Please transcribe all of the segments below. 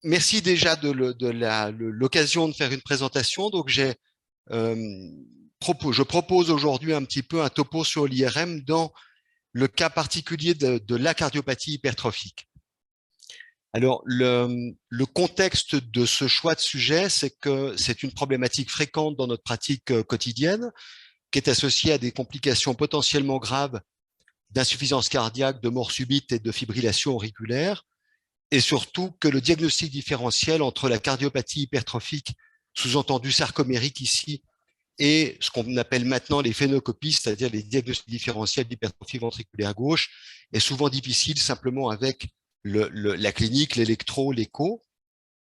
Merci déjà de l'occasion de faire une présentation. Donc, je propose aujourd'hui un petit peu un topo sur l'IRM dans le cas particulier de la cardiopathie hypertrophique. Alors, le contexte de ce choix de sujet, c'est que c'est une problématique fréquente dans notre pratique quotidienne, qui est associée à des complications potentiellement graves d'insuffisance cardiaque, de mort subite et de fibrillation auriculaire, et surtout que le diagnostic différentiel entre la cardiopathie hypertrophique, sous-entendu sarcomérique ici, et ce qu'on appelle maintenant les phénocopies, c'est-à-dire les diagnostics différentiels d'hypertrophie ventriculaire gauche, est souvent difficile simplement avec la clinique, l'électro, l'écho.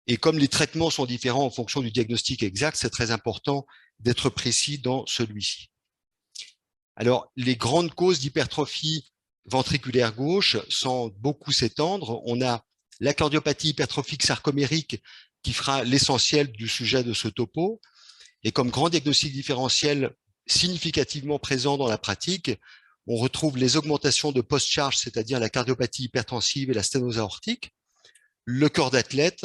Et comme les traitements sont différents en fonction du diagnostic exact, c'est très important d'être précis dans celui-ci. Alors, les grandes causes d'hypertrophie ventriculaire gauche, sans beaucoup s'étendre, on a la cardiopathie hypertrophique sarcomérique qui fera l'essentiel du sujet de ce topo. Et comme grand diagnostic différentiel significativement présent dans la pratique, on retrouve les augmentations de post-charge, c'est-à-dire la cardiopathie hypertensive et la sténose aortique, le cœur d'athlète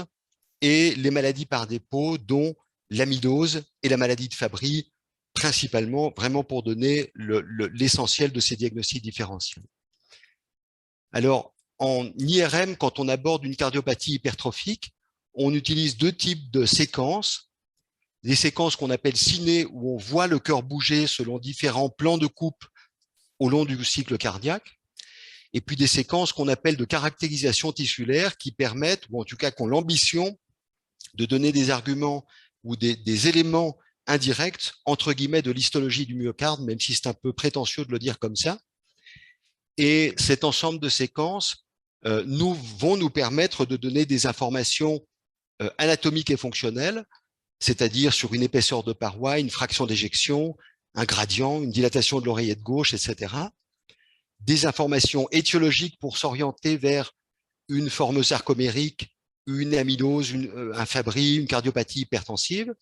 et les maladies par dépôt, dont l'amylose et la maladie de Fabry, principalement, vraiment pour donner l'essentiel de ces diagnostics différentiels. Alors, en IRM, quand on aborde une cardiopathie hypertrophique, on utilise deux types de séquences. Des séquences qu'on appelle ciné, où on voit le cœur bouger selon différents plans de coupe au long du cycle cardiaque, et puis des séquences qu'on appelle de caractérisation tissulaire qui permettent, ou en tout cas qui ont l'ambition de donner des arguments ou des éléments indirects, entre guillemets, de l'histologie du myocarde, même si c'est un peu prétentieux de le dire comme ça. Et cet ensemble de séquences vont nous permettre de donner des informations anatomiques et fonctionnelles, c'est-à-dire sur une épaisseur de paroi, une fraction d'éjection, un gradient, une dilatation de l'oreillette gauche, etc. Des informations étiologiques pour s'orienter vers une forme sarcomérique, une amylose, un Fabry, une cardiopathie hypertensive.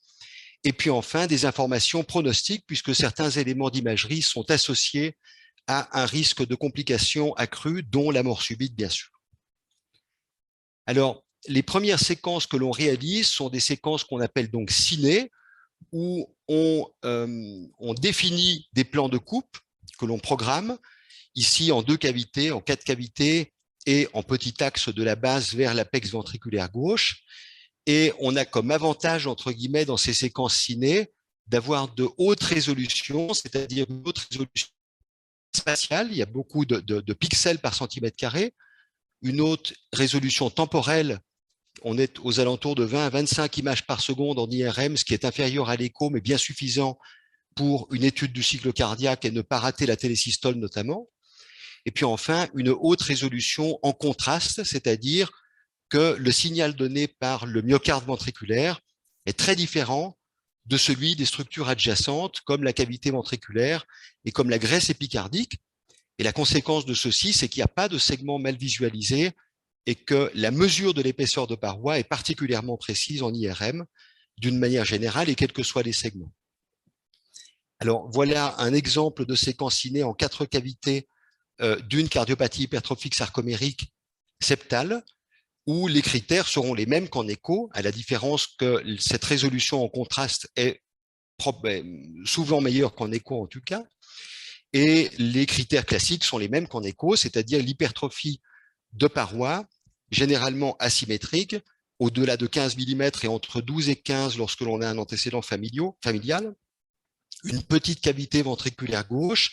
Et puis enfin, des informations pronostiques, puisque certains éléments d'imagerie sont associés à un risque de complications accrues, dont la mort subite, bien sûr. Alors, les premières séquences que l'on réalise sont des séquences qu'on appelle donc ciné, où on définit des plans de coupe que l'on programme, ici en 2 cavités, en 4 cavités, et en petit axe de la base vers l'apex ventriculaire gauche. Et on a comme avantage, entre guillemets, dans ces séquences ciné, d'avoir de hautes résolutions, c'est-à-dire une haute résolution spatiale, il y a beaucoup de pixels par centimètre carré, une haute résolution temporelle, on est aux alentours de 20 à 25 images par seconde en IRM, ce qui est inférieur à l'écho, mais bien suffisant pour une étude du cycle cardiaque et ne pas rater la télésystole notamment. Et puis enfin, une haute résolution en contraste, c'est-à-dire que le signal donné par le myocarde ventriculaire est très différent de celui des structures adjacentes, comme la cavité ventriculaire et comme la graisse épicardique. Et la conséquence de ceci, c'est qu'il n'y a pas de segment mal visualisé et que la mesure de l'épaisseur de paroi est particulièrement précise en IRM, d'une manière générale, et quels que soient les segments. Alors, voilà un exemple de séquence ciné en 4 cavités d'une cardiopathie hypertrophique sarcomérique septale, où les critères seront les mêmes qu'en écho, à la différence que cette résolution en contraste est souvent meilleure qu'en écho en tout cas, et les critères classiques sont les mêmes qu'en écho, c'est-à-dire l'hypertrophie de paroi, généralement asymétrique, au-delà de 15 mm et entre 12 et 15 lorsque l'on a un antécédent familial, une petite cavité ventriculaire gauche,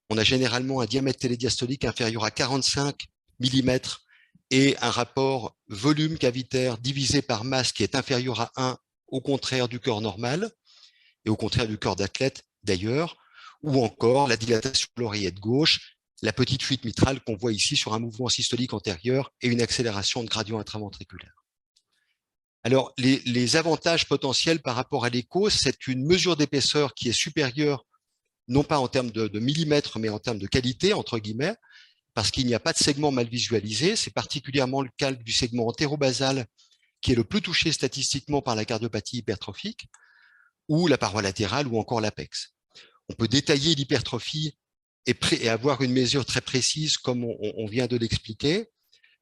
on a généralement un diamètre télédiastolique inférieur à 45 mm et un rapport volume cavitaire divisé par masse qui est inférieur à 1, au contraire du cœur normal, et au contraire du cœur d'athlète d'ailleurs, ou encore la dilatation de l'oreillette gauche, la petite fuite mitrale qu'on voit ici sur un mouvement systolique antérieur et une accélération de gradient intraventriculaire. Alors, les avantages potentiels par rapport à l'écho, c'est une mesure d'épaisseur qui est supérieure, non pas en termes de millimètres, mais en termes de qualité, entre guillemets, parce qu'il n'y a pas de segment mal visualisé. C'est particulièrement le cas du segment antérobasal, qui est le plus touché statistiquement par la cardiopathie hypertrophique, ou la paroi latérale, ou encore l'apex. On peut détailler l'hypertrophie et avoir une mesure très précise, comme on vient de l'expliquer.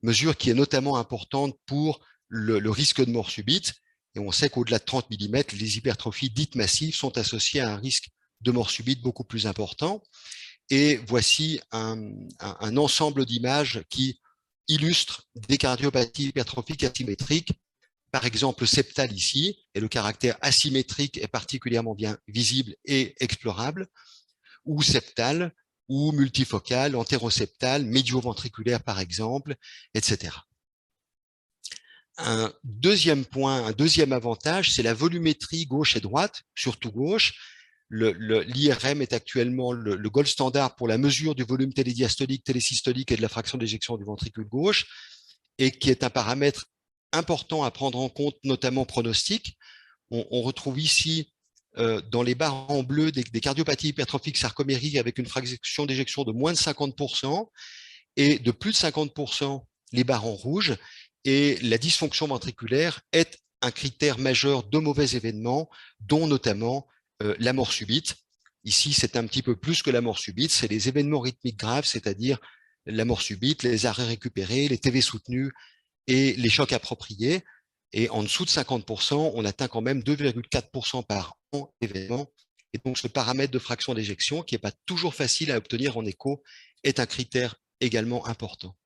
mesure qui est notamment importante pour le risque de mort subite. Et on sait qu'au-delà de 30 mm, les hypertrophies dites massives sont associées à un risque de mort subite beaucoup plus important. Et voici un ensemble d'images qui illustrent des cardiopathies hypertrophiques asymétriques, par exemple septale ici, et le caractère asymétrique est particulièrement bien visible et explorable, ou septale, ou multifocale, antéroseptale, médio-ventriculaire par exemple, etc. Un deuxième point, un deuxième avantage, c'est la volumétrie gauche et droite, surtout gauche. L'IRM est actuellement le gold standard pour la mesure du volume télédiastolique, télésystolique et de la fraction d'éjection du ventricule gauche, et qui est un paramètre important à prendre en compte, notamment pronostic. On retrouve ici, dans les barres en bleu, des cardiopathies hypertrophiques sarcomériques avec une fraction d'éjection de moins de 50% et de plus de 50% les barres en rouge. Et la dysfonction ventriculaire est un critère majeur de mauvais événements, dont notamment la mort subite. Ici, c'est un petit peu plus que la mort subite, c'est les événements rythmiques graves, c'est-à-dire la mort subite, les arrêts récupérés, les TV soutenus et les chocs appropriés. Et en dessous de 50%, on atteint quand même 2,4% par an d'événements. Et donc, ce paramètre de fraction d'éjection, qui n'est pas toujours facile à obtenir en écho, est un critère également important.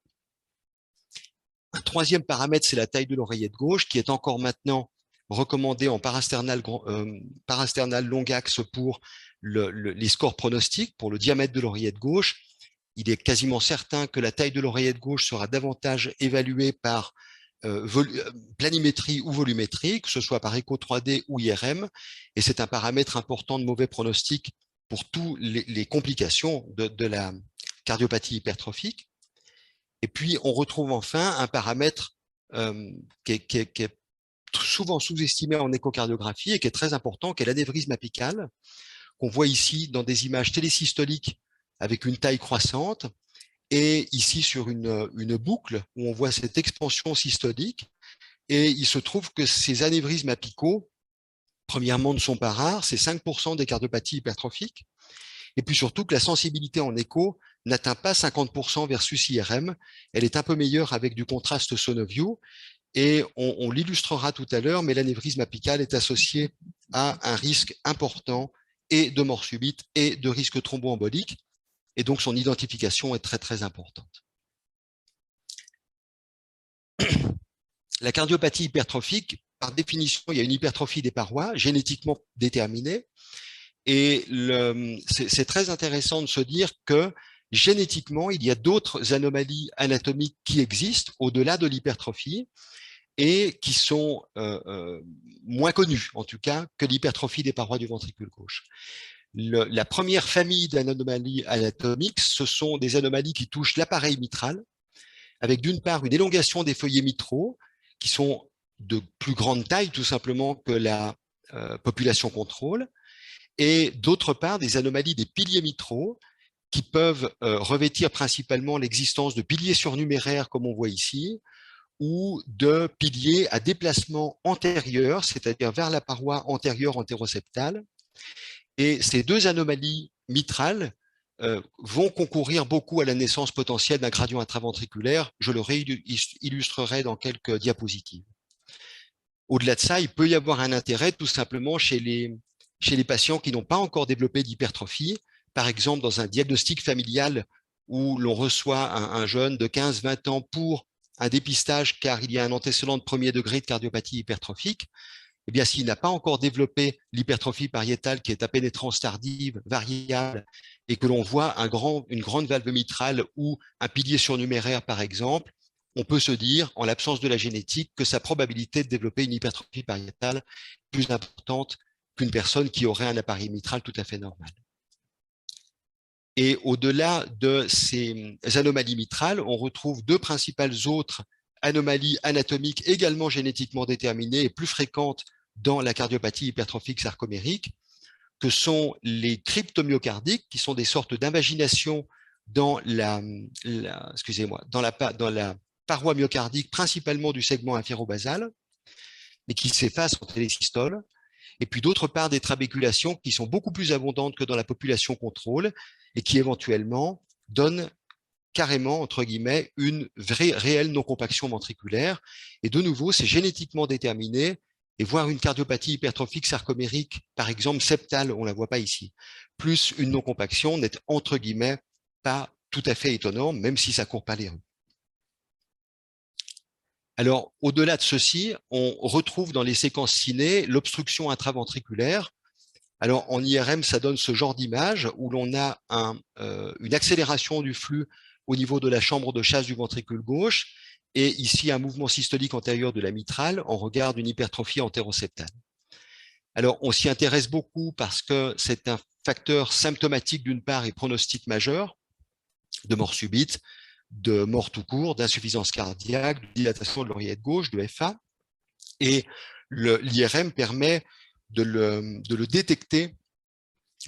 Un troisième paramètre, c'est la taille de l'oreillette gauche, qui est encore maintenant recommandé en parasternal long axe pour les scores pronostiques, pour le diamètre de l'oreillette gauche. Il est quasiment certain que la taille de l'oreillette gauche sera davantage évaluée par planimétrie ou volumétrie, que ce soit par écho 3D ou IRM, et c'est un paramètre important de mauvais pronostic pour toutes les complications de la cardiopathie hypertrophique. Et puis, on retrouve enfin un paramètre qui est souvent sous-estimé en échocardiographie et qui est très important, qui est l'anévrisme apical, qu'on voit ici dans des images télésystoliques avec une taille croissante, et ici sur une boucle où on voit cette expansion systolique. Et il se trouve que ces anévrismes apicaux, premièrement, ne sont pas rares, c'est 5% des cardiopathies hypertrophiques, et puis surtout que la sensibilité en écho n'atteint pas 50% versus IRM, elle est un peu meilleure avec du contraste Sonoview, et on l'illustrera tout à l'heure, mais l'anévrisme apical est associé à un risque important et de mort subite et de risque thromboembolique, et donc son identification est très très importante. La cardiopathie hypertrophique, par définition, il y a une hypertrophie des parois génétiquement déterminée, et c'est très intéressant de se dire que génétiquement, il y a d'autres anomalies anatomiques qui existent au-delà de l'hypertrophie et qui sont moins connues, en tout cas, que l'hypertrophie des parois du ventricule gauche. La première famille d'anomalies anatomiques, ce sont des anomalies qui touchent l'appareil mitral, avec d'une part une élongation des feuillets mitraux, qui sont de plus grande taille tout simplement que la population contrôle, et d'autre part des anomalies des piliers mitraux, qui peuvent revêtir principalement l'existence de piliers surnuméraires, comme on voit ici, ou de piliers à déplacement antérieur, c'est-à-dire vers la paroi antérieure antéroseptale. Et ces deux anomalies mitrales vont concourir beaucoup à la naissance potentielle d'un gradient intraventriculaire. Je le réillustrerai dans quelques diapositives. Au-delà de ça, il peut y avoir un intérêt tout simplement chez les patients qui n'ont pas encore développé d'hypertrophie, par exemple dans un diagnostic familial où l'on reçoit un jeune de 15-20 ans pour un dépistage car il y a un antécédent de premier degré de cardiopathie hypertrophique. Eh bien, s'il n'a pas encore développé l'hypertrophie pariétale qui est à pénétrance tardive, variable, et que l'on voit une grande valve mitrale ou un pilier surnuméraire, par exemple, on peut se dire, en l'absence de la génétique, que sa probabilité de développer une hypertrophie pariétale est plus importante qu'une personne qui aurait un appareil mitral tout à fait normal. Et au-delà de ces anomalies mitrales, on retrouve deux principales autres anomalies anatomiques également génétiquement déterminées et plus fréquentes dans la cardiopathie hypertrophique sarcomérique, que sont les cryptomyocardiques, qui sont des sortes d'invagination dans la paroi myocardique, principalement du segment inférobasal, mais qui s'effacent en télésystole. Et puis d'autre part, des trabéculations qui sont beaucoup plus abondantes que dans la population contrôle et qui éventuellement donnent carrément, entre guillemets, une réelle non-compaction ventriculaire. Et de nouveau, c'est génétiquement déterminé. Et voir une cardiopathie hypertrophique sarcomérique, par exemple septale, on ne la voit pas ici, plus une non-compaction n'est, entre guillemets, pas tout à fait étonnant, même si ça ne court pas les rues. Alors, au-delà de ceci, on retrouve dans les séquences ciné l'obstruction intraventriculaire. Alors, en IRM, ça donne ce genre d'image où l'on a une accélération du flux au niveau de la chambre de chasse du ventricule gauche et ici un mouvement systolique antérieur de la mitrale en regard d'une hypertrophie antéroseptale. Alors, on s'y intéresse beaucoup parce que c'est un facteur symptomatique d'une part et pronostic majeur de mort subite, de mort tout court, d'insuffisance cardiaque, de dilatation de l'oreillette gauche, de FA. Et l'IRM permet de le détecter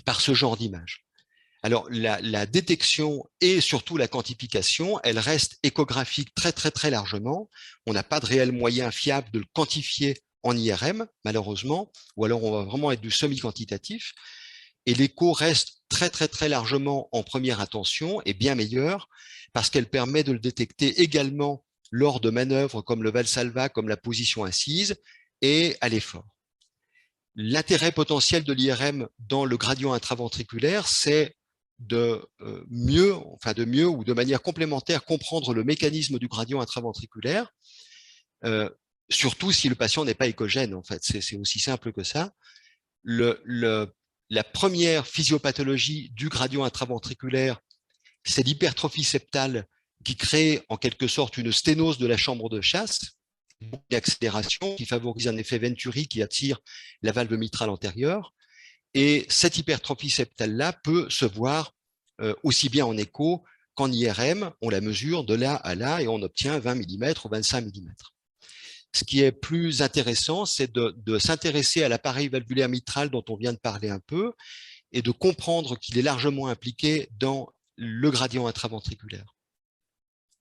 par ce genre d'image. Alors, la détection et surtout la quantification, elle reste échographique très largement. On n'a pas de réel moyen fiable de le quantifier en IRM, malheureusement, ou alors on va vraiment être du semi-quantitatif. Et l'écho reste très largement en première intention et bien meilleure parce qu'elle permet de le détecter également lors de manœuvres comme le Valsalva, comme la position assise et à l'effort. L'intérêt potentiel de l'IRM dans le gradient intraventriculaire, c'est de mieux ou de manière complémentaire comprendre le mécanisme du gradient intraventriculaire, surtout si le patient n'est pas échogène, en fait. C'est aussi simple que ça. La première physiopathologie du gradient intraventriculaire, c'est l'hypertrophie septale qui crée en quelque sorte une sténose de la chambre de chasse, une accélération qui favorise un effet Venturi qui attire la valve mitrale antérieure. Et cette hypertrophie septale-là peut se voir aussi bien en écho qu'en IRM. On la mesure de là à là et on obtient 20 mm ou 25 mm. Ce qui est plus intéressant, c'est de s'intéresser à l'appareil valvulaire mitral dont on vient de parler un peu et de comprendre qu'il est largement impliqué dans le gradient intraventriculaire.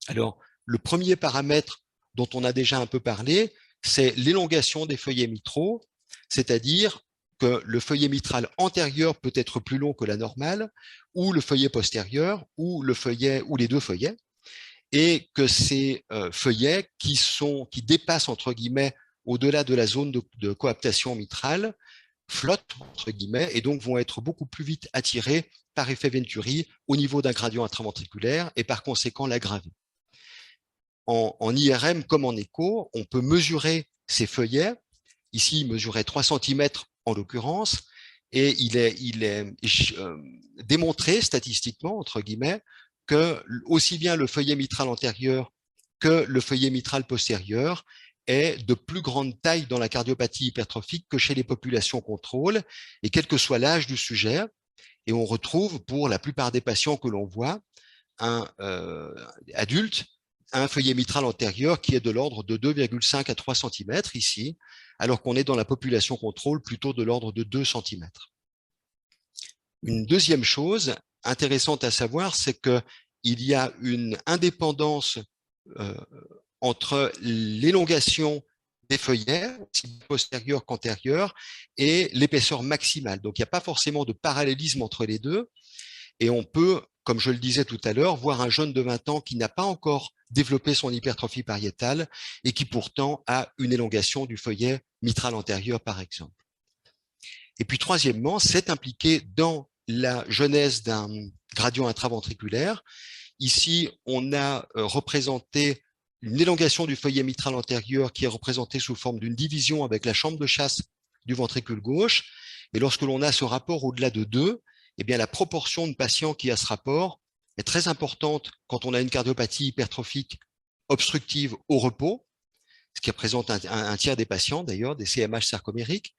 Alors, le premier paramètre dont on a déjà un peu parlé, c'est l'élongation des feuillets mitraux, c'est-à-dire que le feuillet mitral antérieur peut être plus long que la normale, ou le feuillet postérieur, ou les deux feuillets, et que ces feuillets qui dépassent, entre guillemets, au-delà de la zone de coaptation mitrale, flottent, entre guillemets, et donc vont être beaucoup plus vite attirés par effet Venturi au niveau d'un gradient intraventriculaire et par conséquent l'aggraver. En IRM comme en écho, on peut mesurer ces feuillets. Ici, il mesurait 3 cm en l'occurrence, et il est démontré statistiquement, entre guillemets, que aussi bien le feuillet mitral antérieur que le feuillet mitral postérieur est de plus grande taille dans la cardiopathie hypertrophique que chez les populations contrôle, et quel que soit l'âge du sujet. Et on retrouve, pour la plupart des patients que l'on voit, un adulte, un feuillet mitral antérieur qui est de l'ordre de 2,5 à 3 cm ici, alors qu'on est dans la population contrôle plutôt de l'ordre de 2 cm. Une deuxième chose intéressante à savoir, c'est qu'il y a une indépendance entre l'élongation des feuillets, aussi postérieurs qu'antérieurs, et l'épaisseur maximale. Donc, il n'y a pas forcément de parallélisme entre les deux. Et on peut, comme je le disais tout à l'heure, voir un jeune de 20 ans qui n'a pas encore développé son hypertrophie pariétale et qui pourtant a une élongation du feuillet mitral antérieur, par exemple. Et puis, troisièmement, c'est impliqué dans la genèse d'un gradient intraventriculaire. Ici, on a représenté une élongation du feuillet mitral antérieur qui est représentée sous forme d'une division avec la chambre de chasse du ventricule gauche. Et lorsque l'on a ce rapport au-delà de 2, eh bien, la proportion de patients qui a ce rapport est très importante quand on a une cardiopathie hypertrophique obstructive au repos, ce qui représente un tiers des patients, d'ailleurs, des CMH sarcomériques.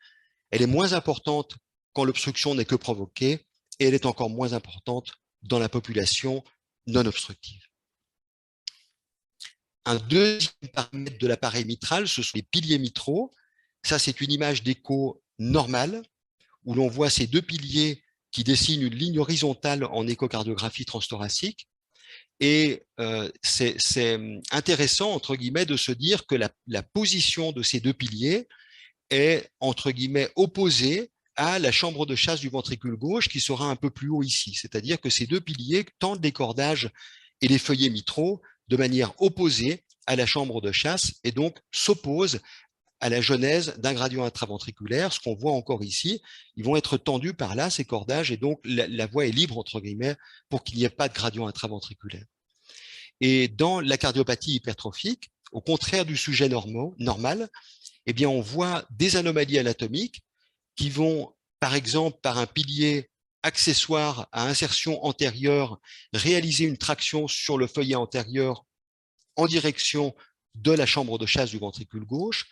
Elle est moins importante quand l'obstruction n'est que provoquée, et elle est encore moins importante dans la population non obstructive. Un deuxième paramètre de l'appareil mitral, ce sont les piliers mitraux. Ça, c'est une image d'écho normale, où l'on voit ces deux piliers qui dessinent une ligne horizontale en échocardiographie transthoracique. Et c'est intéressant, entre guillemets, de se dire que la position de ces deux piliers est, entre guillemets, opposée à la chambre de chasse du ventricule gauche qui sera un peu plus haut ici. C'est-à-dire que ces deux piliers tendent les cordages et les feuillets mitraux de manière opposée à la chambre de chasse et donc s'opposent à la genèse d'un gradient intraventriculaire. Ce qu'on voit encore ici, ils vont être tendus par là, ces cordages, et donc la voie est libre, entre guillemets, pour qu'il n'y ait pas de gradient intraventriculaire. Et dans la cardiopathie hypertrophique, au contraire du sujet normal, eh bien, on voit des anomalies anatomiques qui vont, par exemple, par un pilier accessoire à insertion antérieure, réaliser une traction sur le feuillet antérieur en direction de la chambre de chasse du ventricule gauche,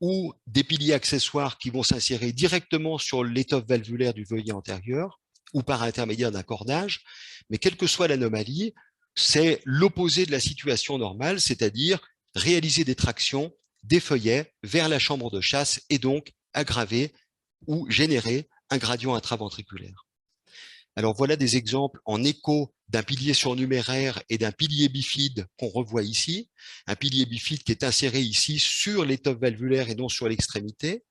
ou des piliers accessoires qui vont s'insérer directement sur l'étoffe valvulaire du feuillet antérieur, ou par intermédiaire d'un cordage. Mais quelle que soit l'anomalie, c'est l'opposé de la situation normale, c'est-à-dire réaliser des tractions des feuillets vers la chambre de chasse et donc aggraver ou générer un gradient intraventriculaire. Alors voilà des exemples en écho d'un pilier surnuméraire et d'un pilier bifide qu'on revoit ici. Un pilier bifide qui est inséré ici sur l'étoffe valvulaire et non sur l'extrémité.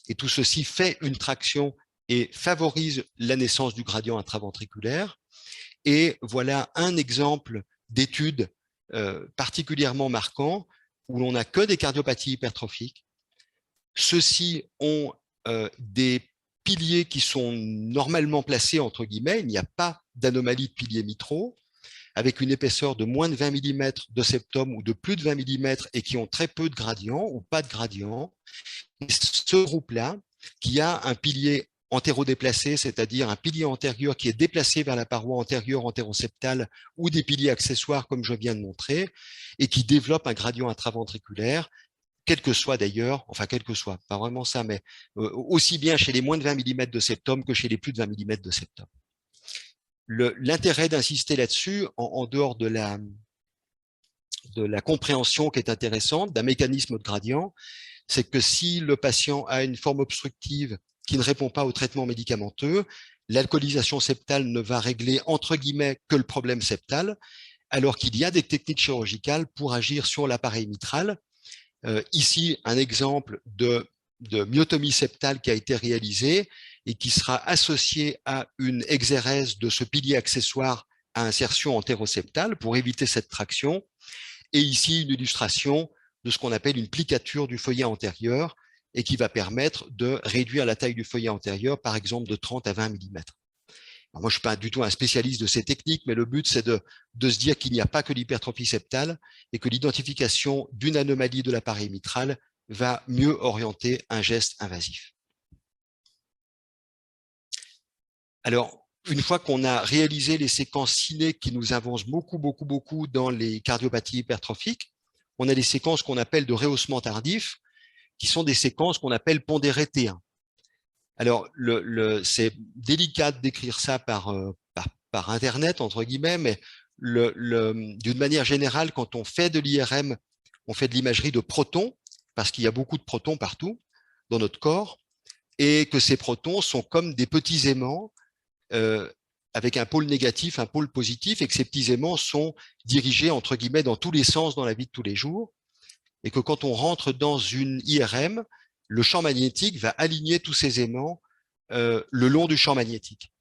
Et tout ceci fait une traction et favorise la naissance du gradient intraventriculaire. Et voilà un exemple d'étude particulièrement marquant où l'on n'a que des cardiopathies hypertrophiques. Ceux-ci ont des piliers qui sont normalement placés, entre guillemets, il n'y a pas d'anomalie de piliers mitraux, avec une épaisseur de moins de 20 mm de septum ou de plus de 20 mm et qui ont très peu de gradient ou pas de gradient. Et ce groupe-là, qui a un pilier antérodéplacé, c'est-à-dire un pilier antérieur qui est déplacé vers la paroi antérieure antéroseptale ou des piliers accessoires comme je viens de montrer, et qui développe un gradient intraventriculaire, quel que soit d'ailleurs, enfin quel que soit, pas vraiment ça, mais aussi bien chez les moins de 20 mm de septum que chez les plus de 20 mm de septum. L'intérêt d'insister là-dessus, en dehors de la compréhension qui est intéressante d'un mécanisme de gradient, c'est que si le patient a une forme obstructive qui ne répond pas au traitement médicamenteux, l'alcoolisation septale ne va régler entre guillemets que le problème septal, alors qu'il y a des techniques chirurgicales pour agir sur l'appareil mitral. Ici, un exemple de myotomie septale qui a été réalisée et qui sera associé à une exérèse de ce pilier accessoire à insertion antéroseptale pour éviter cette traction. Et ici, une illustration de ce qu'on appelle une plicature du feuillet antérieur et qui va permettre de réduire la taille du feuillet antérieur, par exemple de 30 à 20 mm. Alors moi, je ne suis pas du tout un spécialiste de ces techniques, mais le but, c'est de se dire qu'il n'y a pas que l'hypertrophie septale et que l'identification d'une anomalie de l'appareil mitral va mieux orienter un geste invasif. Alors, une fois qu'on a réalisé les séquences ciné qui nous avancent beaucoup dans les cardiopathies hypertrophiques, on a des séquences qu'on appelle de rehaussement tardif, qui sont des séquences qu'on appelle pondérées T1. Alors, c'est délicat de décrire ça par Internet, entre guillemets, mais d'une manière générale, quand on fait de l'IRM, on fait de l'imagerie de protons, parce qu'il y a beaucoup de protons partout dans notre corps, et que ces protons sont comme des petits aimants avec un pôle négatif, un pôle positif, et que ces petits aimants sont dirigés, entre guillemets, dans tous les sens dans la vie de tous les jours, et que quand on rentre dans une IRM, le champ magnétique va aligner tous ces aimants le long du champ magnétique.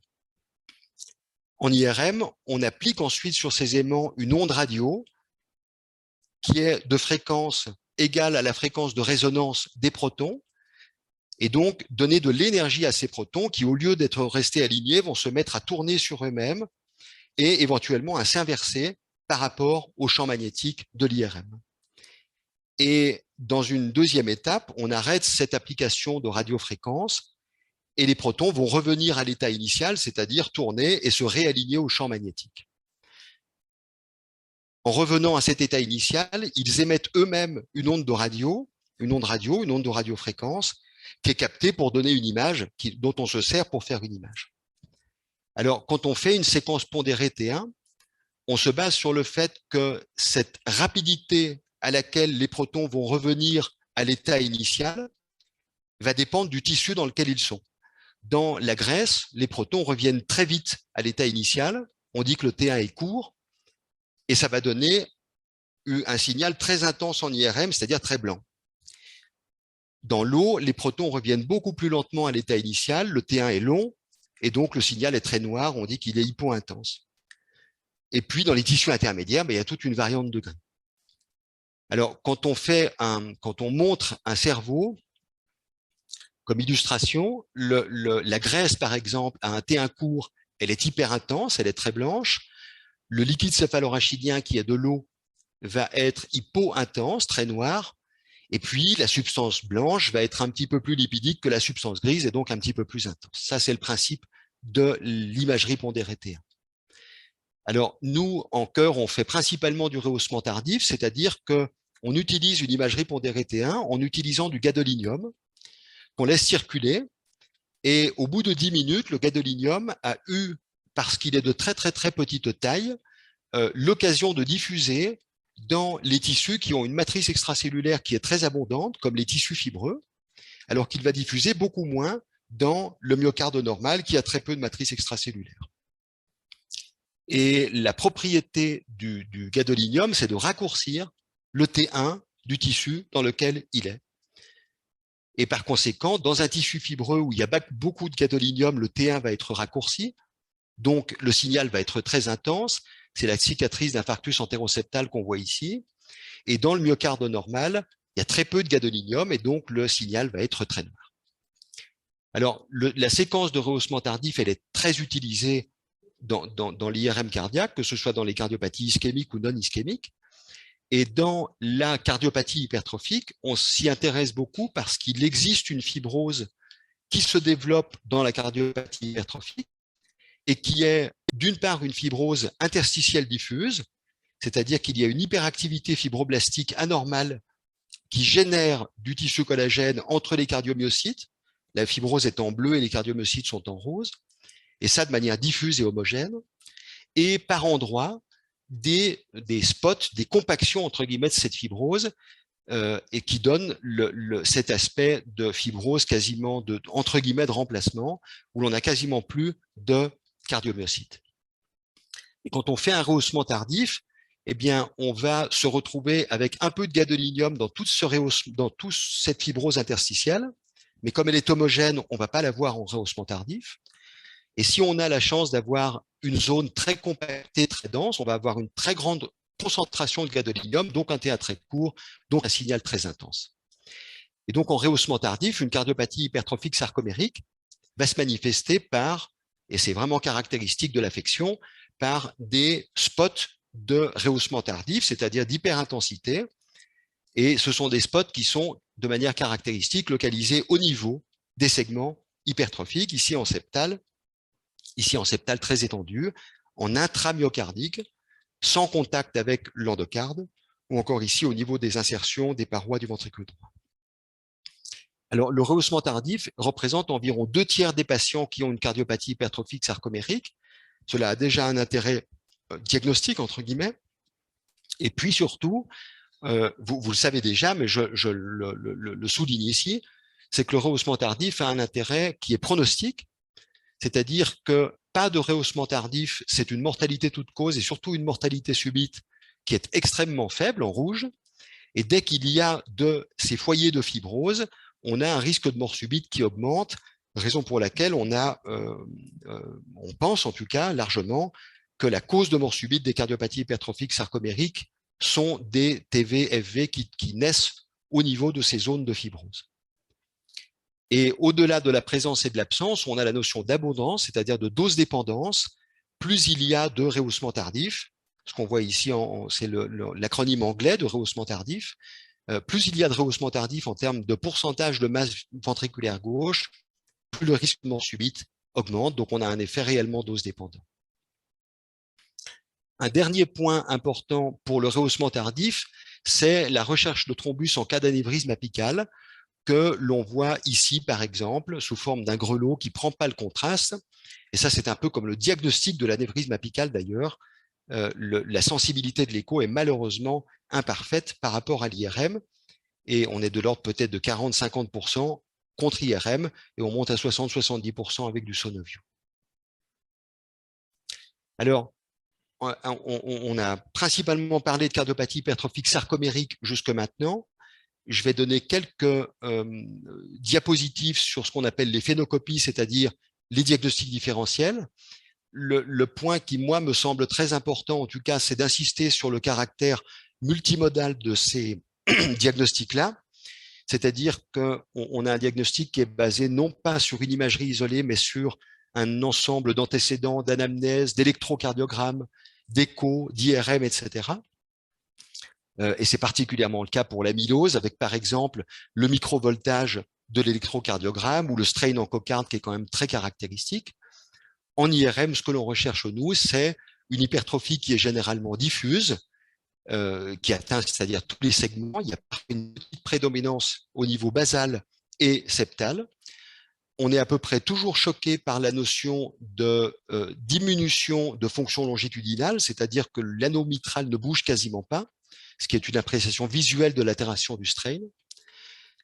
En IRM, on applique ensuite sur ces aimants une onde radio qui est de fréquence égale à la fréquence de résonance des protons, et donc donner de l'énergie à ces protons qui, au lieu d'être restés alignés, vont se mettre à tourner sur eux-mêmes et éventuellement à s'inverser par rapport au champ magnétique de l'IRM. Et dans une deuxième étape, on arrête cette application de radiofréquence et les protons vont revenir à l'état initial, c'est-à-dire tourner et se réaligner au champ magnétique. En revenant à cet état initial, ils émettent eux-mêmes une onde de radiofréquence, qui est captée pour donner une image dont on se sert pour faire une image. Alors, quand on fait une séquence pondérée T1, on se base sur le fait que cette rapidité à laquelle les protons vont revenir à l'état initial va dépendre du tissu dans lequel ils sont. Dans la graisse, les protons reviennent très vite à l'état initial. On dit que le T1 est court et ça va donner un signal très intense en IRM, c'est-à-dire très blanc. Dans l'eau, les protons reviennent beaucoup plus lentement à l'état initial. Le T1 est long et donc le signal est très noir. On dit qu'il est hypo-intense. Et puis, dans les tissus intermédiaires, il y a toute une variante de degrés. Alors, quand on montre un cerveau, comme illustration, la graisse, par exemple, à un T1 court, elle est hyper intense, elle est très blanche. Le liquide céphalorachidien, qui est de l'eau, va être hypo-intense, très noir. Et puis, la substance blanche va être un petit peu plus lipidique que la substance grise et donc un petit peu plus intense. Ça, c'est le principe de l'imagerie pondérée T1. Alors, nous, en cœur, on fait principalement du rehaussement tardif, c'est-à-dire qu'on utilise une imagerie pondérée T1 en utilisant du gadolinium qu'on laisse circuler. Et au bout de 10 minutes, le gadolinium a eu, parce qu'il est de très, très, très petite taille, l'occasion de diffuser dans les tissus qui ont une matrice extracellulaire qui est très abondante, comme les tissus fibreux, alors qu'il va diffuser beaucoup moins dans le myocarde normal qui a très peu de matrice extracellulaire. Et la propriété du gadolinium, c'est de raccourcir le T1 du tissu dans lequel il est. Et par conséquent, dans un tissu fibreux où il y a beaucoup de gadolinium, le T1 va être raccourci, donc le signal va être très intense. C'est la cicatrice d'infarctus entéroseptal qu'on voit ici. Et dans le myocarde normal, il y a très peu de gadolinium et donc le signal va être très noir. Alors, la séquence de rehaussement tardif, elle est très utilisée dans l'IRM cardiaque, que ce soit dans les cardiopathies ischémiques ou non ischémiques. Et dans la cardiopathie hypertrophique, on s'y intéresse beaucoup parce qu'il existe une fibrose qui se développe dans la cardiopathie hypertrophique et qui est d'une part une fibrose interstitielle diffuse, c'est-à-dire qu'il y a une hyperactivité fibroblastique anormale qui génère du tissu collagène entre les cardiomyocytes. La fibrose est en bleu et les cardiomyocytes sont en rose, et ça de manière diffuse et homogène, et par endroits, des spots, des compactions entre guillemets de cette fibrose, et qui donnent cet aspect de fibrose quasiment entre guillemets de remplacement, où l'on n'a quasiment plus de cardiomyocytes. Et quand on fait un rehaussement tardif, eh bien, on va se retrouver avec un peu de gadolinium dans toute cette fibrose interstitielle, mais comme elle est homogène, on ne va pas la voir en rehaussement tardif. Et si on a la chance d'avoir une zone très compactée, très dense, on va avoir une très grande concentration de gadolinium, donc un T1 très court, donc un signal très intense. Et donc en rehaussement tardif, une cardiopathie hypertrophique sarcomérique va se manifester par, et c'est vraiment caractéristique de l'affection, par des spots de rehaussement tardif, c'est-à-dire d'hyperintensité. Et ce sont des spots qui sont de manière caractéristique localisés au niveau des segments hypertrophiques, ici en septal très étendu, en intramyocardique, sans contact avec l'endocarde, ou encore ici au niveau des insertions des parois du ventricule droit. Alors, le rehaussement tardif représente environ 2/3 des patients qui ont une cardiopathie hypertrophique sarcomérique. Cela a déjà un intérêt diagnostique, entre guillemets. Et puis surtout, vous le savez déjà, mais je le souligne ici, c'est que le rehaussement tardif a un intérêt qui est pronostique, c'est-à-dire que pas de rehaussement tardif, c'est une mortalité toute cause et surtout une mortalité subite qui est extrêmement faible, en rouge. Et dès qu'il y a de ces foyers de fibrose, on a un risque de mort subite qui augmente, raison pour laquelle on pense en tout cas largement que la cause de mort subite des cardiopathies hypertrophiques sarcomériques sont des TV-FV qui naissent au niveau de ces zones de fibrose. Et au-delà de la présence et de l'absence, on a la notion d'abondance, c'est-à-dire de dose dépendance. Plus il y a de rehaussement tardif, ce qu'on voit ici, c'est l'acronyme anglais de rehaussement tardif, plus il y a de rehaussement tardif en termes de pourcentage de masse ventriculaire gauche, plus le risque de mort subite augmente, donc on a un effet réellement dose dépendant. Un dernier point important pour le rehaussement tardif, c'est la recherche de thrombus en cas d'anévrisme apical, que l'on voit ici, par exemple, sous forme d'un grelot qui ne prend pas le contraste. Et ça, c'est un peu comme le diagnostic de l'anévrisme apical d'ailleurs. La sensibilité de l'écho est malheureusement imparfaite par rapport à l'IRM. Et on est de l'ordre peut-être de 40-50% contre IRM, et on monte à 60-70% avec du Sonovio. Alors, on a principalement parlé de cardiopathie hypertrophique sarcomérique jusque maintenant. Je vais donner quelques diapositives sur ce qu'on appelle les phénocopies, c'est-à-dire les diagnostics différentiels. le point qui, moi, me semble très important, en tout cas, c'est d'insister sur le caractère multimodal de ces diagnostics-là, c'est-à-dire qu'on a un diagnostic qui est basé non pas sur une imagerie isolée, mais sur un ensemble d'antécédents, d'anamnèses, d'électrocardiogrammes, d'échos, d'IRM, etc. Et c'est particulièrement le cas pour l'amylose, avec par exemple le microvoltage de l'électrocardiogramme ou le strain en cocarde qui est quand même très caractéristique. En IRM, ce que l'on recherche nous, c'est une hypertrophie qui est généralement diffuse, qui atteint, c'est-à-dire tous les segments. Il y a une petite prédominance au niveau basal et septal. On est à peu près toujours choqué par la notion de diminution de fonction longitudinale, c'est-à-dire que l'anneau mitral ne bouge quasiment pas, ce qui est une appréciation visuelle de l'altération du strain.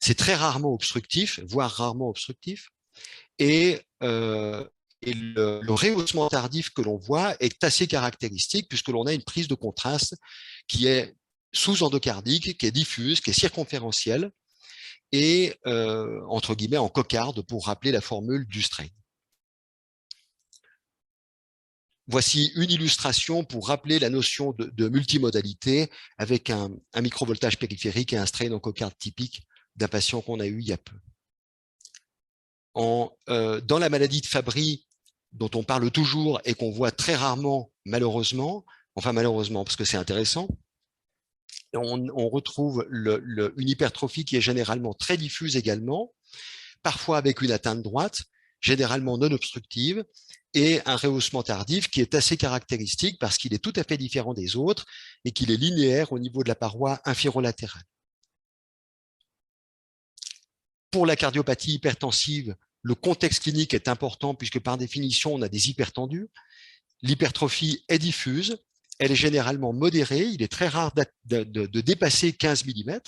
C'est très rarement obstructif, voire rarement obstructif. Et le rehaussement tardif que l'on voit est assez caractéristique puisque l'on a une prise de contraste qui est sous-endocardique, qui est diffuse, qui est circonférentielle et entre guillemets en cocarde pour rappeler la formule du strain. Voici une illustration pour rappeler la notion de multimodalité avec un microvoltage périphérique et un strain en cocarde typique d'un patient qu'on a eu il y a peu. Dans la maladie de Fabry, dont on parle toujours et qu'on voit très rarement, malheureusement, enfin malheureusement parce que c'est intéressant, on retrouve une hypertrophie qui est généralement très diffuse également, parfois avec une atteinte droite, généralement non obstructive, et un rehaussement tardif qui est assez caractéristique parce qu'il est tout à fait différent des autres et qu'il est linéaire au niveau de la paroi inférolatérale. Pour la cardiopathie hypertensive, le contexte clinique est important puisque par définition, on a des hypertendus. L'hypertrophie est diffuse, elle est généralement modérée, il est très rare de dépasser 15 mm.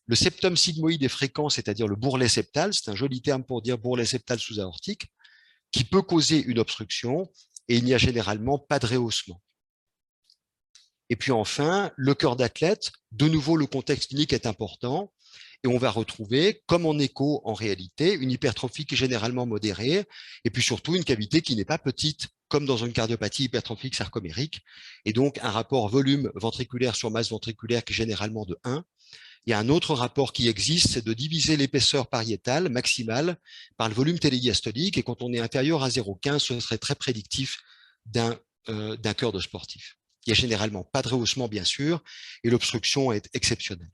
Le septum sigmoïde est fréquent, c'est-à-dire le bourrelet septal, c'est un joli terme pour dire bourrelet septal sous-aortique, qui peut causer une obstruction et il n'y a généralement pas de rehaussement. Et puis enfin, le cœur d'athlète, de nouveau le contexte clinique est important et on va retrouver, comme en écho en réalité, une hypertrophie qui est généralement modérée et puis surtout une cavité qui n'est pas petite comme dans une cardiopathie hypertrophique sarcomérique et donc un rapport volume ventriculaire sur masse ventriculaire qui est généralement de 1. Il y a un autre rapport qui existe, c'est de diviser l'épaisseur pariétale maximale par le volume télédiastolique et quand on est inférieur à 0,15, ce serait très prédictif d'un cœur de sportif. Il n'y a généralement pas de rehaussement, bien sûr, et l'obstruction est exceptionnelle.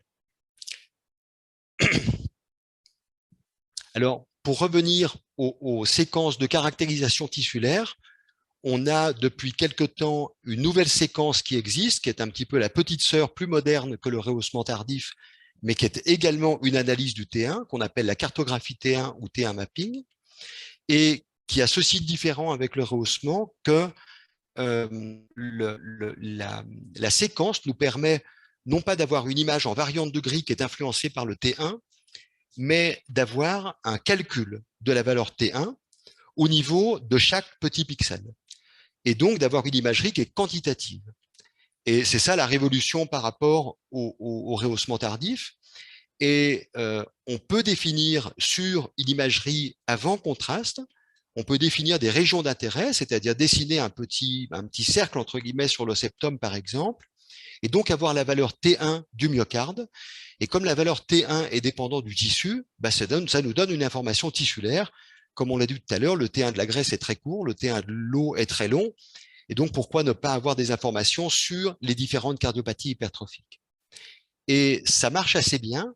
Alors, pour revenir aux séquences de caractérisation tissulaire, on a depuis quelque temps une nouvelle séquence qui existe, qui est un petit peu la petite sœur plus moderne que le rehaussement tardif, mais qui est également une analyse du T1, qu'on appelle la cartographie T1 ou T1 mapping, et qui a ceci de différent avec le rehaussement que la séquence nous permet non pas d'avoir une image en variante de gris qui est influencée par le T1, mais d'avoir un calcul de la valeur T1 au niveau de chaque petit pixel. Et donc d'avoir une imagerie qui est quantitative. Et c'est ça la révolution par rapport au rehaussement tardif. Et on peut définir sur une imagerie avant contraste, on peut définir des régions d'intérêt, c'est-à-dire dessiner un petit cercle entre guillemets sur le septum par exemple, et donc avoir la valeur T1 du myocarde. Et comme la valeur T1 est dépendante du tissu, bah ça nous donne une information tissulaire. Comme on l'a dit tout à l'heure, le T1 de la graisse est très court, le T1 de l'eau est très long. Et donc, pourquoi ne pas avoir des informations sur les différentes cardiopathies hypertrophiques? Et ça marche assez bien,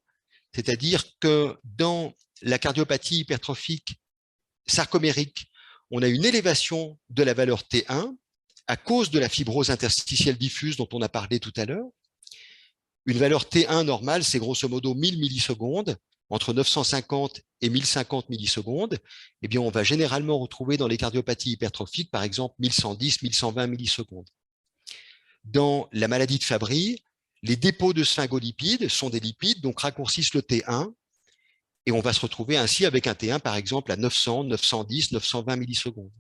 c'est-à-dire que dans la cardiopathie hypertrophique sarcomérique, on a une élévation de la valeur T1 à cause de la fibrose interstitielle diffuse dont on a parlé tout à l'heure. Une valeur T1 normale, c'est grosso modo 1000 millisecondes, entre 950 et 1050 millisecondes. Eh bien, on va généralement retrouver dans les cardiopathies hypertrophiques, par exemple, 1110, 1120 millisecondes. Dans la maladie de Fabry, les dépôts de sphingolipides sont des lipides, donc raccourcissent le T1, et on va se retrouver ainsi avec un T1, par exemple, à 900, 910, 920 millisecondes.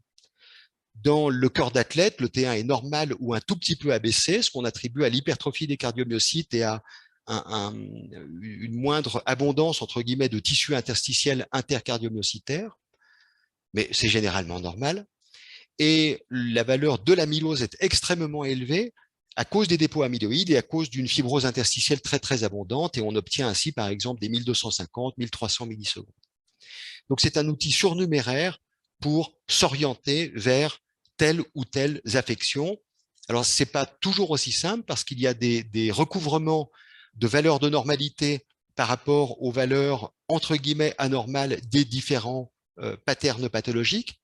Dans le cœur d'athlète, le T1 est normal ou un tout petit peu abaissé, ce qu'on attribue à l'hypertrophie des cardiomyocytes et à une moindre abondance, entre guillemets, de tissu interstitiel intercardiomyocytaire, mais c'est généralement normal. et la valeur de l'amylose est extrêmement élevée à cause des dépôts amyloïdes et à cause d'une fibrose interstitielle très très abondante, et on obtient ainsi par exemple des 1250, 1300 millisecondes. Donc c'est un outil surnuméraire pour s'orienter vers telle ou telle affection. Alors c'est pas toujours aussi simple parce qu'il y a des recouvrements de valeurs de normalité par rapport aux valeurs entre guillemets anormales des différents patterns pathologiques.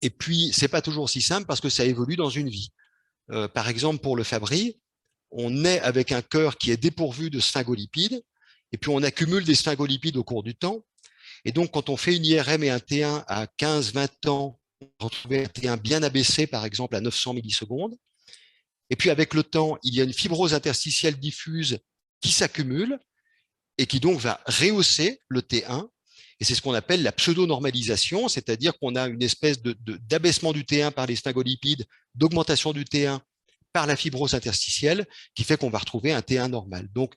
Et puis c'est pas toujours aussi simple parce que ça évolue dans une vie. Par exemple, pour le Fabry, on naît avec un cœur qui est dépourvu de sphingolipides, et puis on accumule des sphingolipides au cours du temps. Et donc, quand on fait une IRM et un T1 à 15-20 ans, on retrouve un T1 bien abaissé, par exemple, à 900 millisecondes. Et puis, avec le temps, il y a une fibrose interstitielle diffuse qui s'accumule et qui donc va rehausser le T1. Et c'est ce qu'on appelle la pseudo-normalisation, c'est-à-dire qu'on a une espèce d'abaissement du T1 par les sphingolipides, d'augmentation du T1 par la fibrose interstitielle, qui fait qu'on va retrouver un T1 normal. Donc,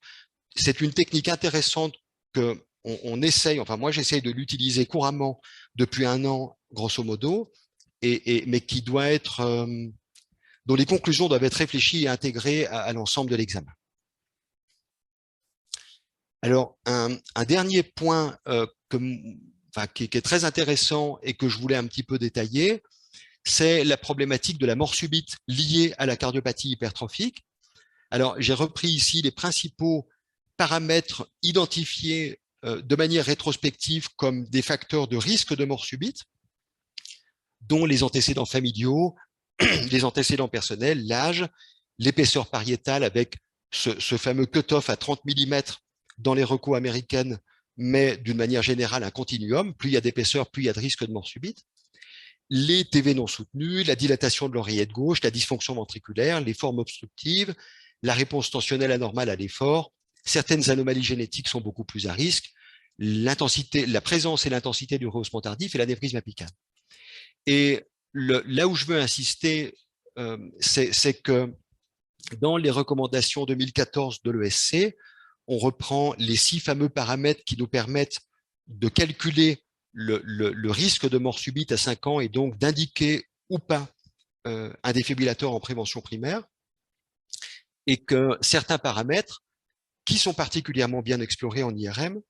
c'est une technique intéressante que on essaye, enfin moi j'essaye de l'utiliser couramment depuis 1 an, grosso modo, mais qui doit être, dont les conclusions doivent être réfléchies et intégrées à l'ensemble de l'examen. Alors, un dernier point qui est très intéressant et que je voulais un petit peu détailler, c'est la problématique de la mort subite liée à la cardiopathie hypertrophique. Alors, j'ai repris ici les principaux paramètres identifiés de manière rétrospective comme des facteurs de risque de mort subite, dont les antécédents familiaux, les antécédents personnels, l'âge, l'épaisseur pariétale avec ce fameux cut-off à 30 mm dans les recos américaines, mais d'une manière générale un continuum. Plus il y a d'épaisseur, plus il y a de risque de mort subite. Les TV non soutenus, la dilatation de l'oreillette gauche, la dysfonction ventriculaire, les formes obstructives, la réponse tensionnelle anormale à l'effort. Certaines anomalies génétiques sont beaucoup plus à risque. L'intensité, la présence et l'intensité du rehaussement tardif et l'anévrisme apical. Et là où je veux insister, c'est que dans les recommandations 2014 de l'ESC, on reprend les 6 fameux paramètres qui nous permettent de calculer le risque de mort subite à 5 ans et donc d'indiquer ou pas un défibrillateur en prévention primaire, et que certains paramètres qui sont particulièrement bien explorés en IRM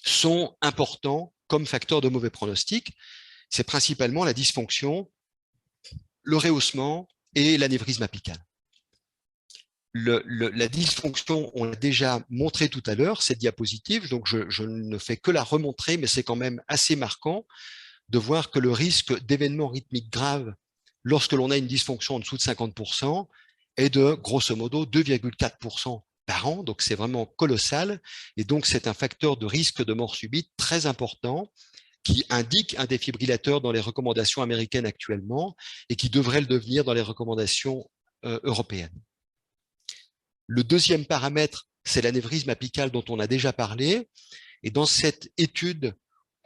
sont importants comme facteurs de mauvais pronostic. C'est principalement la dysfonction, le rehaussement et l'anévrisme apical. La dysfonction, on l'a déjà montré tout à l'heure, cette diapositive, donc je ne fais que la remontrer, mais c'est quand même assez marquant de voir que le risque d'événements rythmiques graves lorsque l'on a une dysfonction en dessous de 50% est de grosso modo 2,4% par an, donc c'est vraiment colossal, et donc c'est un facteur de risque de mort subite très important qui indique un défibrillateur dans les recommandations américaines actuellement et qui devrait le devenir dans les recommandations européennes. Le deuxième paramètre, c'est l'anévrisme apical dont on a déjà parlé, et dans cette étude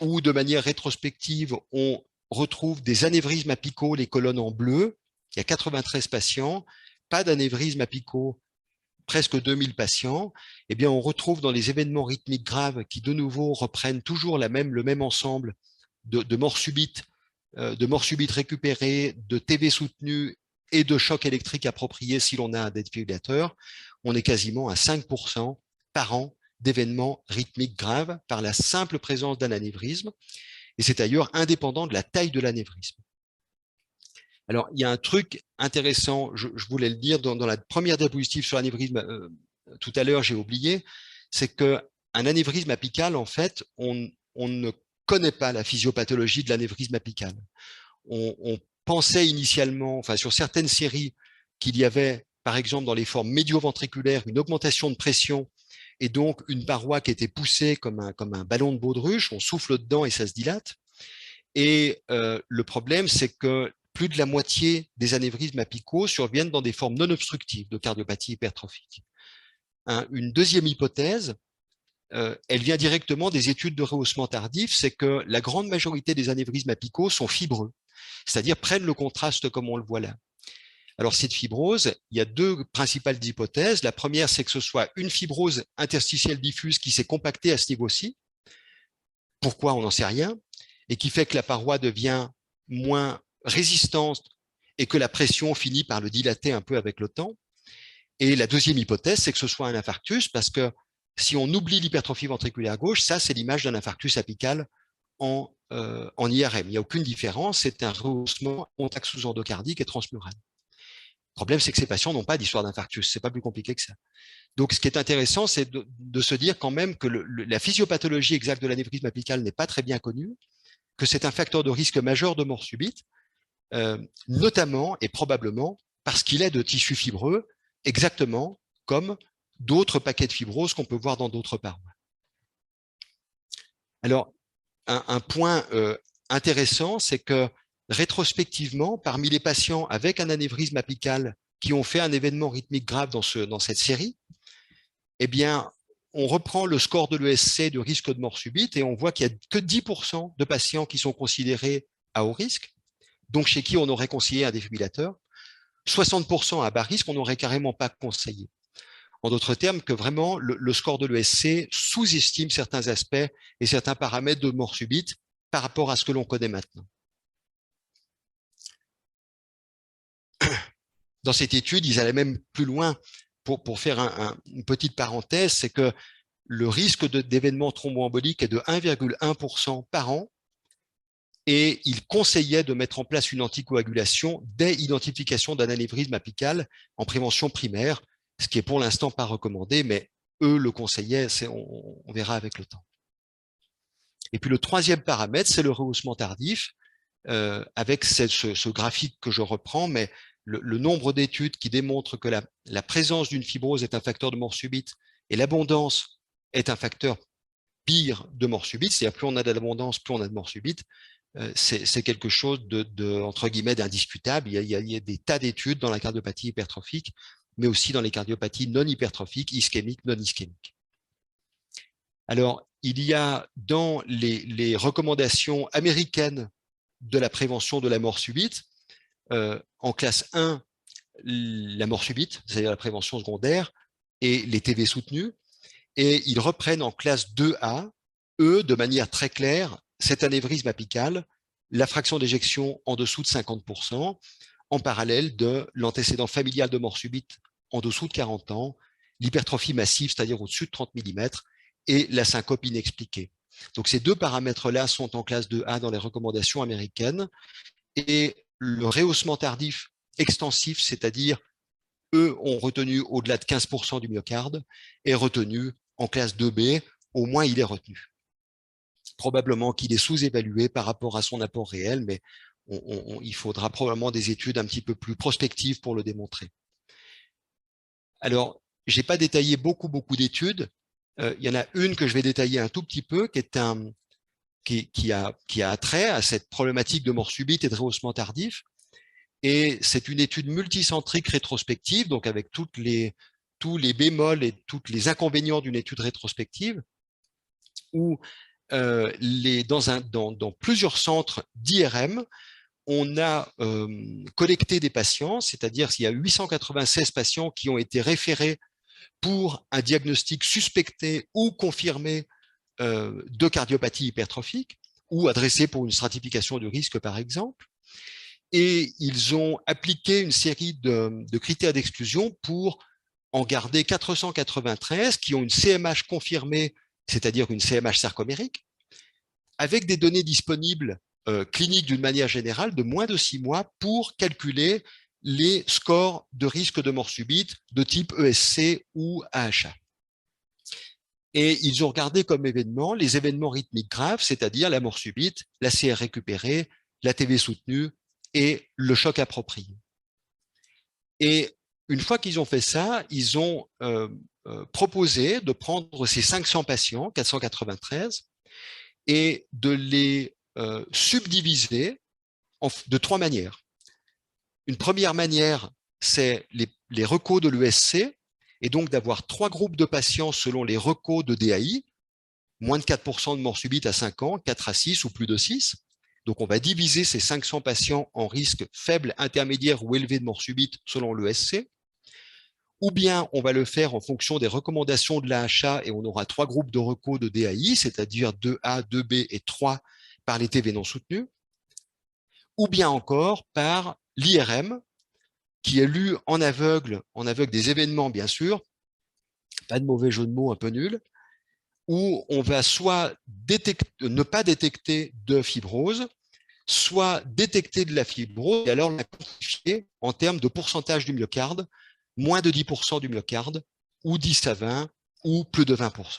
où de manière rétrospective, on retrouve des anévrismes apicaux, les colonnes en bleu, il y a 93 patients, pas d'anévrisme apicaux, presque 2000 patients, eh bien, on retrouve dans les événements rythmiques graves qui, de nouveau, reprennent toujours le même ensemble de morts subites récupérées, de TV soutenues et de choc électrique approprié si l'on a un défibrillateur, on est quasiment à 5% par an d'événements rythmiques graves par la simple présence d'un anévrisme, et c'est d'ailleurs indépendant de la taille de l'anévrisme. Alors, il y a un truc intéressant, je voulais le dire dans la première diapositive sur l'anévrisme, tout à l'heure, j'ai oublié, c'est qu'un anévrisme apical, en fait, on ne connaît pas la physiopathologie de l'anévrisme apical. On pensait initialement, enfin sur certaines séries, qu'il y avait, par exemple, dans les formes médio-ventriculaires, une augmentation de pression et donc une paroi qui était poussée comme un ballon de baudruche, on souffle dedans et ça se dilate. Et le problème, c'est que plus de la moitié des anévrismes apicaux surviennent dans des formes non obstructives de cardiopathie hypertrophique. Une deuxième hypothèse, elle vient directement des études de rehaussement tardif, c'est que la grande majorité des anévrismes apicaux sont fibreux, c'est-à-dire prennent le contraste comme on le voit là. Alors, cette fibrose, il y a 2 principales hypothèses. La première, c'est que ce soit une fibrose interstitielle diffuse qui s'est compactée à ce niveau-ci. Pourquoi, on n'en sait rien, et qui fait que la paroi devient moins résistante et que la pression finit par le dilater un peu avec le temps. Et la deuxième hypothèse, c'est que ce soit un infarctus, parce que si on oublie l'hypertrophie ventriculaire gauche, ça, c'est l'image d'un infarctus apical en IRM. Il n'y a aucune différence, c'est un rehaussement contact sous-endocardique et transmural. Le problème, c'est que ces patients n'ont pas d'histoire d'infarctus, c'est pas plus compliqué que ça. Donc, ce qui est intéressant, c'est de se dire quand même que la physiopathologie exacte de l'anévrisme apical n'est pas très bien connue, que c'est un facteur de risque majeur de mort subite, notamment et probablement parce qu'il est de tissu fibreux, exactement comme d'autres paquets de fibrose qu'on peut voir dans d'autres parois. Alors, un point intéressant, c'est que rétrospectivement, parmi les patients avec un anévrisme apical qui ont fait un événement rythmique grave dans cette série, eh bien, on reprend le score de l'ESC de risque de mort subite et on voit qu'il n'y a que 10% de patients qui sont considérés à haut risque, donc chez qui on aurait conseillé un défibrillateur, 60% à bas risque, on n'aurait carrément pas conseillé. En d'autres termes, que vraiment le score de l'ESC sous-estime certains aspects et certains paramètres de mort subite par rapport à ce que l'on connaît maintenant. Dans cette étude, ils allaient même plus loin pour faire une petite parenthèse, c'est que le risque d'événements thromboemboliques est de 1,1% par an et ils conseillaient de mettre en place une anticoagulation dès identification d'un anévrisme apical en prévention primaire, ce qui est pour l'instant pas recommandé, mais eux le conseillaient, on verra avec le temps. Et puis le troisième paramètre, c'est le rehaussement tardif, avec ce graphique que je reprends, mais le nombre d'études qui démontrent que la présence d'une fibrose est un facteur de mort subite et l'abondance est un facteur pire de mort subite, c'est-à-dire plus on a d'abondance, plus on a de mort subite, c'est quelque chose entre guillemets d'indiscutable. Il y a des tas d'études dans la cardiopathie hypertrophique, mais aussi dans les cardiopathies non hypertrophiques, ischémiques, non ischémiques. Alors, il y a dans les recommandations américaines de la prévention de la mort subite, en classe 1, la mort subite, c'est-à-dire la prévention secondaire, et les TV soutenus, et ils reprennent en classe 2A, eux, de manière très claire, cet anévrisme apical, la fraction d'éjection en dessous de 50%, en parallèle de l'antécédent familial de mort subite en dessous de 40 ans, l'hypertrophie massive, c'est-à-dire au-dessus de 30 mm, et la syncope inexpliquée. Donc ces deux paramètres-là sont en classe 2A dans les recommandations américaines, et le rehaussement tardif extensif, c'est-à-dire eux ont retenu au-delà de 15% du myocarde, est retenu en classe 2B, au moins il est retenu. Probablement qu'il est sous-évalué par rapport à son apport réel, mais il faudra probablement des études un petit peu plus prospectives pour le démontrer. Alors, je n'ai pas détaillé beaucoup d'études. Il y en a une que je vais détailler un tout petit peu, qui a attrait à cette problématique de mort subite et de rehaussement tardif. Et c'est une étude multicentrique rétrospective, donc avec tous les bémols et tous les inconvénients d'une étude rétrospective, où dans plusieurs centres d'IRM, on a collecté des patients, c'est-à-dire qu'il y a 896 patients qui ont été référés pour un diagnostic suspecté ou confirmé de cardiopathie hypertrophique, ou adressés pour une stratification de risque, par exemple. Et ils ont appliqué une série de critères d'exclusion pour en garder 493 qui ont une CMH confirmée, c'est-à-dire une CMH sarcomérique, avec des données disponibles cliniques d'une manière générale de moins de 6 mois pour calculer les scores de risque de mort subite de type ESC ou AHA. Et ils ont regardé comme événements les événements rythmiques graves, c'est-à-dire la mort subite, la CR récupérée, la TV soutenue et le choc approprié. Et une fois qu'ils ont fait ça, ils ont proposé de prendre ces 500 patients, 493, et de les subdiviser de 3 manières. Une première manière, c'est les recos de l'ESC, et donc d'avoir 3 groupes de patients selon les recos de DAI, moins de 4% de mort subite à 5 ans, 4 à 6 ou plus de 6. Donc on va diviser ces 500 patients en risque faible, intermédiaire ou élevé de mort subite selon l'ESC. Ou bien on va le faire en fonction des recommandations de l'AHA et on aura 3 groupes de recos de DAI, c'est-à-dire 2A, 2B et 3 par les TV non soutenus. ou bien encore par l'IRM, qui est lu en aveugle des événements, bien sûr, pas de mauvais jeu de mots un peu nul, où on va soit ne pas détecter de fibrose, soit détecter de la fibrose et alors la quantifier en termes de pourcentage du myocarde, moins de 10% du myocarde, ou 10 à 20, ou plus de 20%.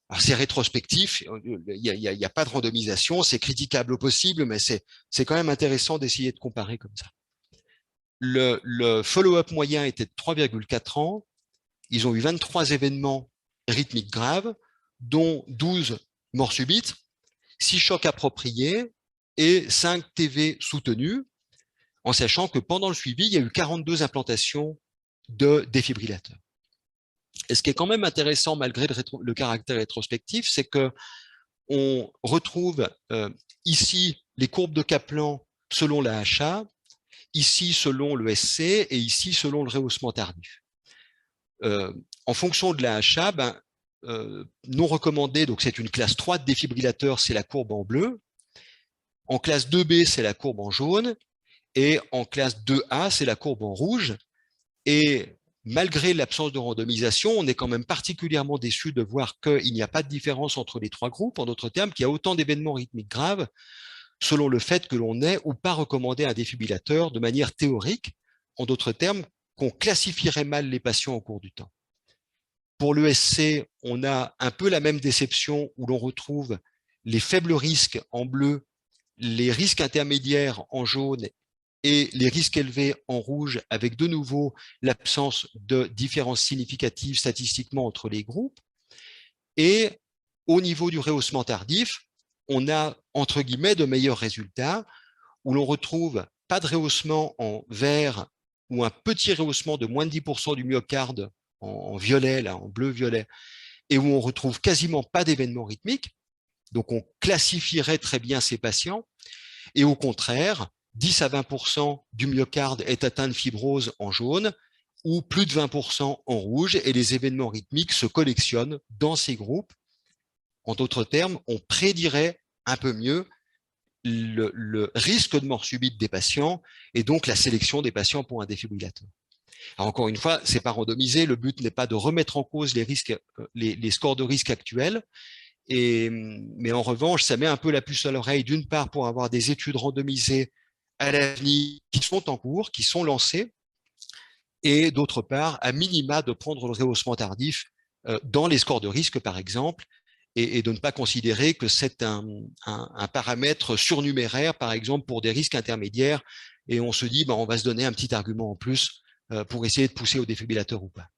Alors c'est rétrospectif, il n'y a pas de randomisation, c'est critiquable au possible, mais c'est quand même intéressant d'essayer de comparer comme ça. Le follow-up moyen était de 3,4 ans. Ils ont eu 23 événements rythmiques graves, dont 12 morts subites, 6 chocs appropriés et 5 TV soutenus, en sachant que pendant le suivi, il y a eu 42 implantations de défibrillateurs. Et ce qui est quand même intéressant, malgré le caractère rétrospectif, c'est que on retrouve ici les courbes de Kaplan selon la HA, ici selon le SC et ici selon le rehaussement tardif. En fonction de la HA, non recommandé, donc c'est une classe 3 de défibrillateur, c'est la courbe en bleu. En classe 2B, c'est la courbe en jaune. Et en classe 2A, c'est la courbe en rouge. Et malgré l'absence de randomisation, on est quand même particulièrement déçu de voir qu'il n'y a pas de différence entre les trois groupes. En d'autres termes, qu'il y a autant d'événements rythmiques graves selon le fait que l'on ait ou pas recommandé un défibrillateur de manière théorique. En d'autres termes, qu'on classifierait mal les patients au cours du temps. Pour l'ESC, on a un peu la même déception où l'on retrouve les faibles risques en bleu, les risques intermédiaires en jaune et les risques élevés en rouge, avec de nouveau l'absence de différences significatives statistiquement entre les groupes. Et au niveau du rehaussement tardif, on a entre guillemets de meilleurs résultats où l'on retrouve pas de rehaussement en vert ou un petit rehaussement de moins de 10% du myocarde en violet, là, en bleu-violet, et où on retrouve quasiment pas d'événements rythmiques. Donc, on classifierait très bien ces patients. Et au contraire, 10 à 20% du myocarde est atteint de fibrose en jaune ou plus de 20% en rouge, et les événements rythmiques se collectionnent dans ces groupes. En d'autres termes, on prédirait un peu mieux le risque de mort subite des patients et donc la sélection des patients pour un défibrillateur. Alors encore une fois, c'est pas randomisé, le but n'est pas de remettre en cause les risques, les scores de risque actuels, mais en revanche, ça met un peu la puce à l'oreille, d'une part pour avoir des études randomisées à l'avenir qui sont en cours, qui sont lancées, et d'autre part, à minima, de prendre le rehaussement tardif dans les scores de risque, par exemple, et de ne pas considérer que c'est un paramètre surnuméraire, par exemple, pour des risques intermédiaires, et on se dit, on va se donner un petit argument en plus pour essayer de pousser au défibrillateur ou pas.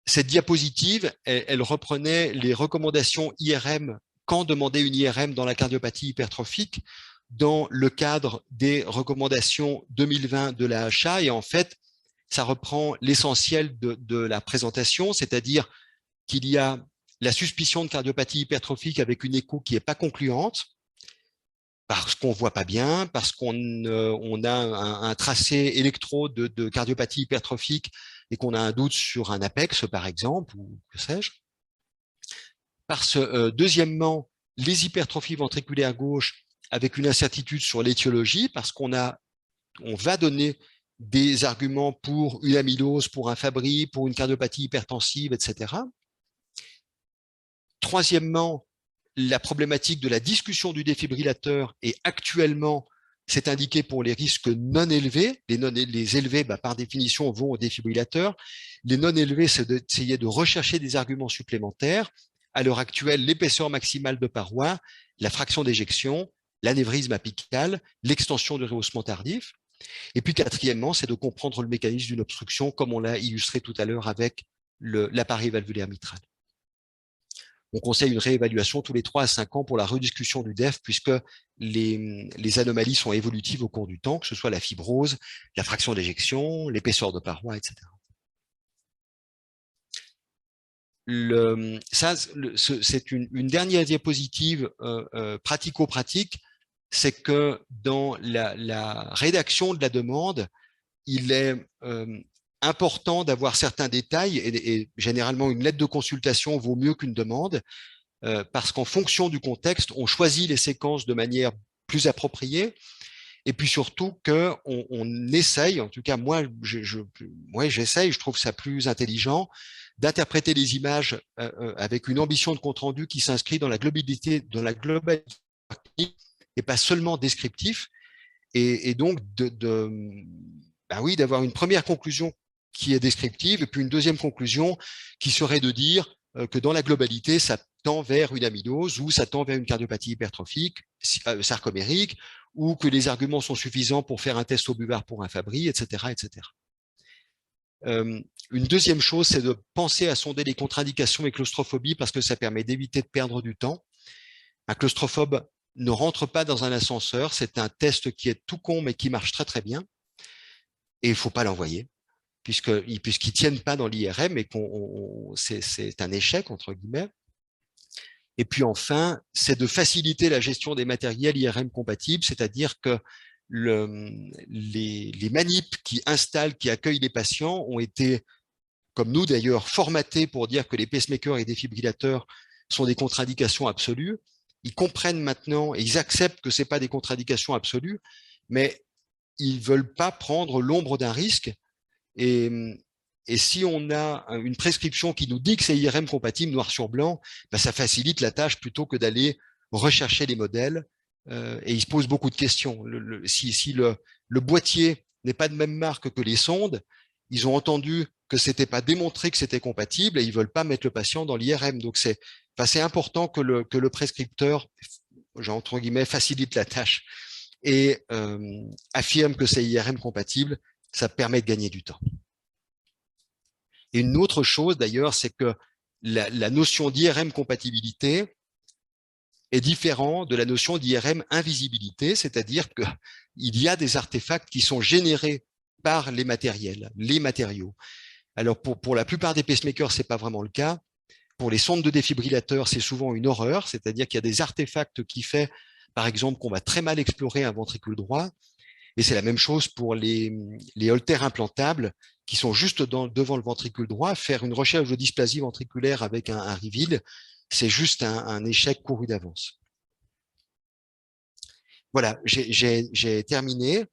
Cette diapositive, elle reprenait les recommandations IRM, quand demander une IRM dans la cardiopathie hypertrophique, dans le cadre des recommandations 2020 de la HA, et en fait, ça reprend l'essentiel de la présentation, c'est-à-dire qu'il y a la suspicion de cardiopathie hypertrophique avec une écho qui n'est pas concluante, parce qu'on ne voit pas bien, parce qu'on a un tracé électro de cardiopathie hypertrophique et qu'on a un doute sur un APEX, par exemple, ou que sais-je. Deuxièmement, les hypertrophies ventriculaires gauche avec une incertitude sur l'étiologie, parce qu'on va donner des arguments pour une amylose, pour un Fabry, pour une cardiopathie hypertensive, etc. Troisièmement, la problématique de la discussion du défibrillateur, et actuellement, c'est indiqué pour les risques non élevés. Les élevés, par définition, vont au défibrillateur. Les non élevés, c'est d'essayer de rechercher des arguments supplémentaires. À l'heure actuelle, l'épaisseur maximale de paroi, la fraction d'éjection, l'anévrisme apical, l'extension du rehaussement tardif. Et puis quatrièmement, c'est de comprendre le mécanisme d'une obstruction, comme on l'a illustré tout à l'heure avec l'appareil valvulaire mitral. On conseille une réévaluation tous les 3 à 5 ans pour la rediscussion du DEF, puisque les anomalies sont évolutives au cours du temps, que ce soit la fibrose, la fraction d'éjection, l'épaisseur de paroi, etc. C'est une dernière diapositive pratico-pratique, c'est que dans la rédaction de la demande, il est important d'avoir certains détails, et généralement une lettre de consultation vaut mieux qu'une demande, parce qu'en fonction du contexte, on choisit les séquences de manière plus appropriée. Et puis surtout qu'on essaye, en tout cas moi j'essaye, je trouve ça plus intelligent, d'interpréter les images avec une ambition de compte rendu qui s'inscrit dans la globalité et pas seulement descriptif, et donc d'avoir une première conclusion qui est descriptive, et puis une deuxième conclusion qui serait de dire que dans la globalité, ça tend vers une amylose ou ça tend vers une cardiopathie hypertrophique, sarcomérique, ou que les arguments sont suffisants pour faire un test au buvard pour un Fabry, etc., etc. Une deuxième chose, c'est de penser à sonder les contre-indications et claustrophobie parce que ça permet d'éviter de perdre du temps. Un claustrophobe ne rentre pas dans un ascenseur, c'est un test qui est tout con mais qui marche très très bien et il ne faut pas l'envoyer puisqu'ils ne tiennent pas dans l'IRM et c'est un échec entre guillemets. Et puis enfin, c'est de faciliter la gestion des matériels IRM compatibles, c'est-à-dire que les manips qui installent, qui accueillent les patients ont été, comme nous d'ailleurs, formatés pour dire que les pacemakers et défibrillateurs sont des contre-indications absolues. Ils comprennent maintenant et ils acceptent que ce n'est pas des contre-indications absolues, mais ils ne veulent pas prendre l'ombre d'un risque. Et si on a une prescription qui nous dit que c'est IRM compatible noir sur blanc, ben ça facilite la tâche plutôt que d'aller rechercher les modèles. Et il se pose beaucoup de questions. Si le boîtier n'est pas de même marque que les sondes, ils ont entendu que c'était pas démontré que c'était compatible et ils veulent pas mettre le patient dans l'IRM. Donc c'est important que le prescripteur, entre guillemets, facilite la tâche et affirme que c'est IRM compatible. Ça permet de gagner du temps. Et une autre chose d'ailleurs, c'est que la notion d'IRM compatibilité est différente de la notion d'IRM invisibilité, c'est-à-dire qu'il y a des artefacts qui sont générés par les matériels, les matériaux. Alors pour la plupart des pacemakers, c'est pas vraiment le cas. Pour les sondes de défibrillateurs, c'est souvent une horreur, c'est-à-dire qu'il y a des artefacts qui font, par exemple, qu'on va très mal explorer un ventricule droit. Et c'est la même chose pour les holters implantables qui sont juste devant le ventricule droit. Faire une recherche de dysplasie ventriculaire avec un reveal, c'est juste un échec couru d'avance. Voilà, j'ai terminé.